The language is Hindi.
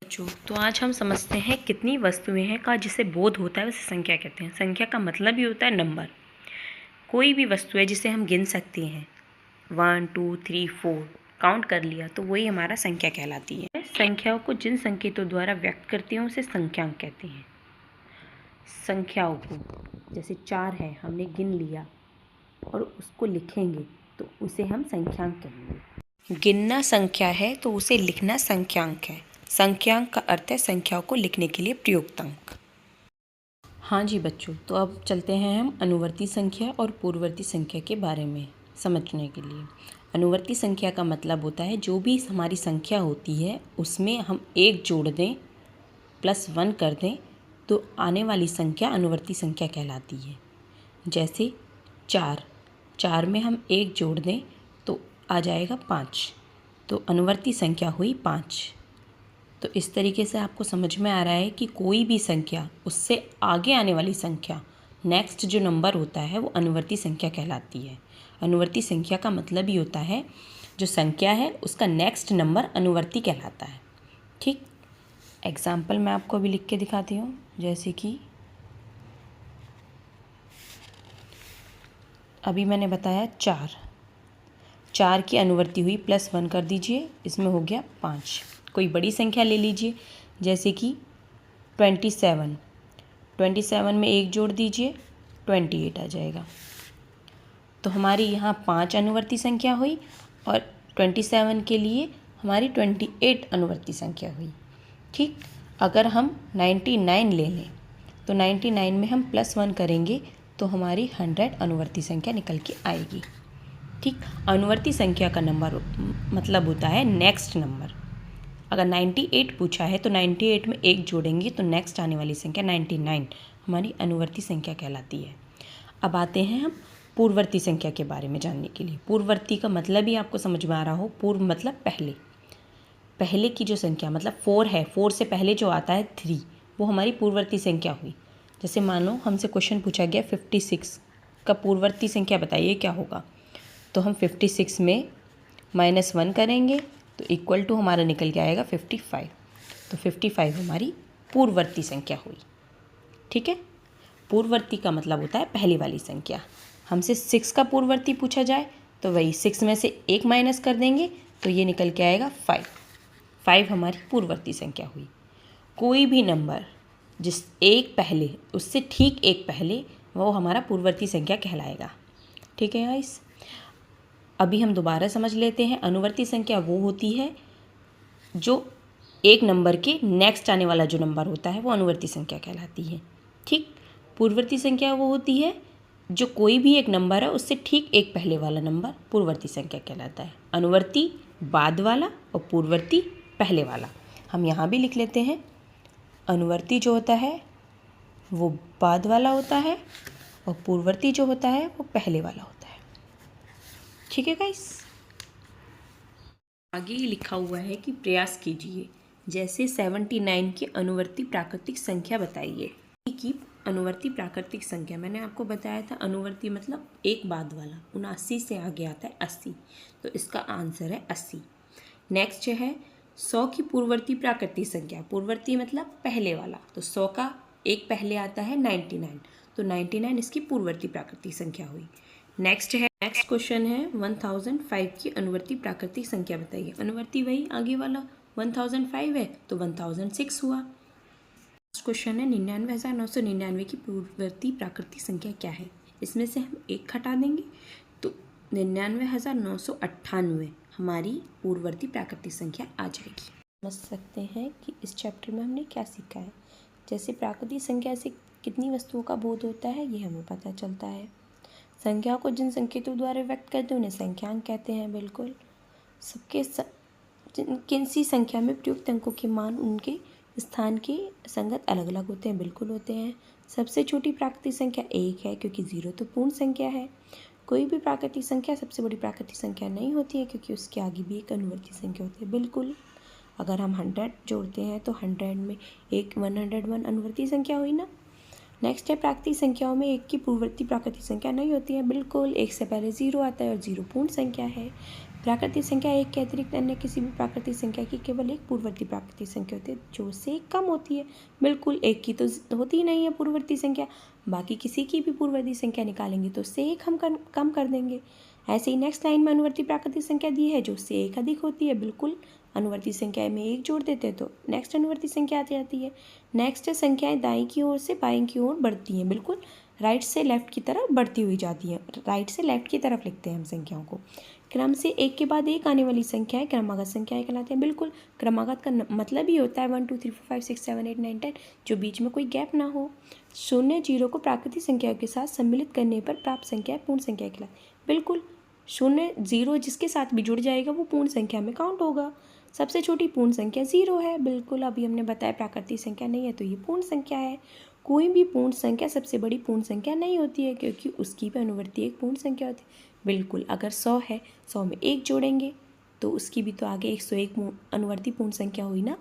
तो आज हम समझते हैं कितनी वस्तुएं हैं का जिसे बोध होता है उसे संख्या कहते हैं। संख्या का मतलब ही होता है नंबर। कोई भी वस्तु है जिसे हम गिन सकते हैं 1 2 3 4 काउंट कर लिया तो वही हमारा संख्या कहलाती है। संख्याओं को जिन संकेतों द्वारा व्यक्त करते हैं उसे संख्यांक कहते हैं। संख्याओं को जैसे 4 है हमने गिन लिया और उसको लिखेंगे तो उसे हम संख्यांक कहेंगे। गिनना संख्या है तो उसे लिखना संख्यांक है। संख्यांक का अर्थ है संख्याओं को लिखने के लिए प्रयुक्त अंक। हाँ जी बच्चों, तो अब चलते हैं हम अनुवर्ती संख्या और पूर्ववर्ती संख्या के बारे में समझने के लिए। अनुवर्ती संख्या का मतलब होता है जो भी हमारी संख्या होती है उसमें हम एक जोड़ दें +1 कर दें तो आने वाली संख्या अनुवर्ती संख्या कहलाती है। जैसे 4 में हम एक जोड़ दें तो आ जाएगा 5, तो अनुवर्ती संख्या हुई 5। तो इस तरीके से आपको समझ में आ रहा है कि कोई भी संख्या उससे आगे आने वाली संख्या नेक्स्ट जो नंबर होता है वो अनुवर्ती संख्या कहलाती है। अनुवर्ती संख्या का मतलब ही होता है जो संख्या है उसका नेक्स्ट नंबर अनुवर्ती कहलाता है। ठीक, एग्जाम्पल मैं आपको अभी लिख के दिखाती हूँ। जैसे कि अभी मैंने बताया 4 की अनुवर्ती हुई +1 कर दीजिए, इसमें हो गया 5। कोई बड़ी संख्या ले लीजिए जैसे कि 27 में एक जोड़ दीजिए 28 आ जाएगा। तो हमारी यहाँ 5 अनुवर्ती संख्या हुई और 27 के लिए हमारी 28 अनुवर्ती संख्या हुई। ठीक, अगर हम 99 ले लें तो 99 में हम +1 करेंगे तो हमारी 100 अनुवर्ती संख्या निकल के आएगी। ठीक, अनुवर्ती संख्या का नंबर मतलब होता है नेक्स्ट नंबर। अगर 98 पूछा है तो 98 में एक जोड़ेंगे तो नेक्स्ट आने वाली संख्या 99 हमारी अनुवर्ती संख्या कहलाती है। अब आते हैं हम पूर्ववर्ती संख्या के बारे में जानने के लिए। पूर्ववर्ती का मतलब ही आपको समझ में आ रहा हो। पूर्व मतलब पहले की जो संख्या मतलब 4 है, 4 से पहले जो आता है 3 वो हमारी पूर्ववर्ती संख्या हुई। जैसे मान लो हमसे क्वेश्चन पूछा गया 56 का पूर्ववर्ती संख्या बताइए क्या होगा, तो हम 56 में -1 करेंगे तो इक्वल टू हमारा निकल के आएगा 55। तो 55 हमारी पूर्ववर्ती संख्या हुई। ठीक है, पूर्ववर्ती का मतलब होता है पहली वाली संख्या। हमसे 6 का पूर्ववर्ती पूछा जाए तो वही 6 में से एक माइनस कर देंगे तो ये निकल के आएगा 5 हमारी पूर्ववर्ती संख्या हुई। कोई भी नंबर जिस एक पहले उससे ठीक एक पहले वो हमारा पूर्ववर्ती संख्या कहलाएगा। ठीक है गाइस, अभी हम दोबारा समझ लेते हैं। अनुवर्ती संख्या वो होती है जो एक नंबर के नेक्स्ट आने वाला जो नंबर होता है वो अनुवर्ती संख्या कहलाती है। ठीक, पूर्ववर्ती संख्या वो होती है जो कोई भी एक नंबर है उससे ठीक एक पहले वाला नंबर पूर्ववर्ती संख्या कहलाता है। अनुवर्ती बाद वाला और पूर्ववर्ती पहले वाला। हम यहाँ भी लिख लेते हैं, अनुवर्ती जो होता है वो बाद वाला होता है और पूर्ववर्ती जो होता है वो पहले वाला होता है। ठीक है गाइस, आगे ही लिखा हुआ है कि प्रयास कीजिए। जैसे 79 की अनुवर्ती प्राकृतिक संख्या बताइए। कि अनुवर्ती प्राकृतिक संख्या मैंने आपको बताया था, अनुवर्ती मतलब एक बाद वाला, 79 से आगे आता है 80, तो इसका आंसर है 80। नेक्स्ट है 100 की पूर्ववर्ती प्राकृतिक संख्या। पूर्ववर्ती मतलब पहले वाला, तो 100 का एक पहले आता है 99, तो 99 इसकी पूर्ववर्ती प्राकृतिक संख्या हुई। नेक्स्ट क्वेश्चन है 1005 की अनुवर्ती प्राकृतिक संख्या बताइए। अनुवर्ती वही आगे वाला 1005 है तो 1006 हुआ। नेक्स्ट क्वेश्चन है 99,999 की पूर्ववर्ती प्राकृतिक संख्या क्या है। इसमें से हम एक हटा देंगे तो 99,998 हमारी पूर्ववर्ती प्राकृतिक संख्या आ जाएगी। समझ सकते हैं कि इस चैप्टर में हमने क्या सीखा है। जैसे प्राकृतिक संख्या से कितनी वस्तुओं का बोध होता है ये हमें पता चलता है। संख्याओं को जिन संकेतों द्वारा व्यक्त करते हैं उन्हें संख्यांक कहते हैं। बिल्कुल, सबके किसी संख्या में प्रयुक्त अंकों के मान उनके स्थान के संगत अलग अलग होते हैं। बिल्कुल होते हैं। सबसे छोटी प्राकृतिक संख्या 1 है क्योंकि 0 तो पूर्ण संख्या है। कोई भी प्राकृतिक संख्या सबसे बड़ी प्राकृतिक संख्या नहीं होती है क्योंकि उसके आगे भी एक अनुवर्ती संख्या होती है। बिल्कुल, अगर हम 100 जोड़ते हैं तो 100 में एक 101 अनुवर्ती संख्या हुई ना। नेक्स्ट है प्राकृतिक संख्याओं में एक की पूर्ववर्ती प्राकृतिक संख्या नहीं होती है। बिल्कुल, एक से पहले 0 आता है और 0 पूर्ण संख्या है। प्राकृतिक संख्या एक के अतिरिक्त अन्य किसी भी प्राकृतिक संख्या की केवल एक पूर्ववर्ती प्राकृतिक संख्या होती है जो उससे कम होती है। बिल्कुल, एक की तो होती ही नहीं है पूर्ववर्ती संख्या, बाकी किसी की भी पूर्ववर्ती संख्या निकालेंगे तो उससे एक हम कम कर देंगे। ऐसे ही नेक्स्ट लाइन में अनुवर्ती प्राकृतिक संख्या दी है जो उससे एक अधिक होती है। बिल्कुल, अनुवर्ती संख्या में एक जोड़ देते हैं तो नेक्स्ट अनुवर्ती संख्या आ जाती है। नेक्स्ट संख्याएं दाएं की ओर से बाएं की ओर बढ़ती हैं, बिल्कुल राइट से लेफ्ट की तरफ बढ़ती हुई जाती हैं। राइट से लेफ्ट की तरफ लिखते हैं हम संख्याओं को। क्रम से एक के बाद एक आने वाली संख्याएं क्रमागत संख्याएं कहलाती हैं। बिल्कुल, क्रमागत का मतलब ही होता है 1 2 3 4 5 6 7 8 9 10, जो बीच में कोई गैप ना हो। शून्य जीरो को प्राकृतिक संख्याओं के साथ सम्मिलित करने पर प्राप्त संख्याएं पूर्ण संख्या कहलाती हैं। बिल्कुल, शून्य जीरो जिसके साथ भी जुड़ जाएगा वो पूर्ण संख्या में काउंट होगा। सबसे छोटी पूर्ण संख्या जीरो है। बिल्कुल, अभी हमने बताया प्राकृतिक संख्या नहीं है तो ये पूर्ण संख्या है। कोई भी पूर्ण संख्या सबसे बड़ी पूर्ण संख्या नहीं होती है क्योंकि उसकी भी अनुवर्ती एक पूर्ण संख्या होती है। बिल्कुल, अगर 100 है, 100 में एक जोड़ेंगे तो उसकी भी तो आगे 101 अनुवर्ती पूर्ण संख्या हुई ना,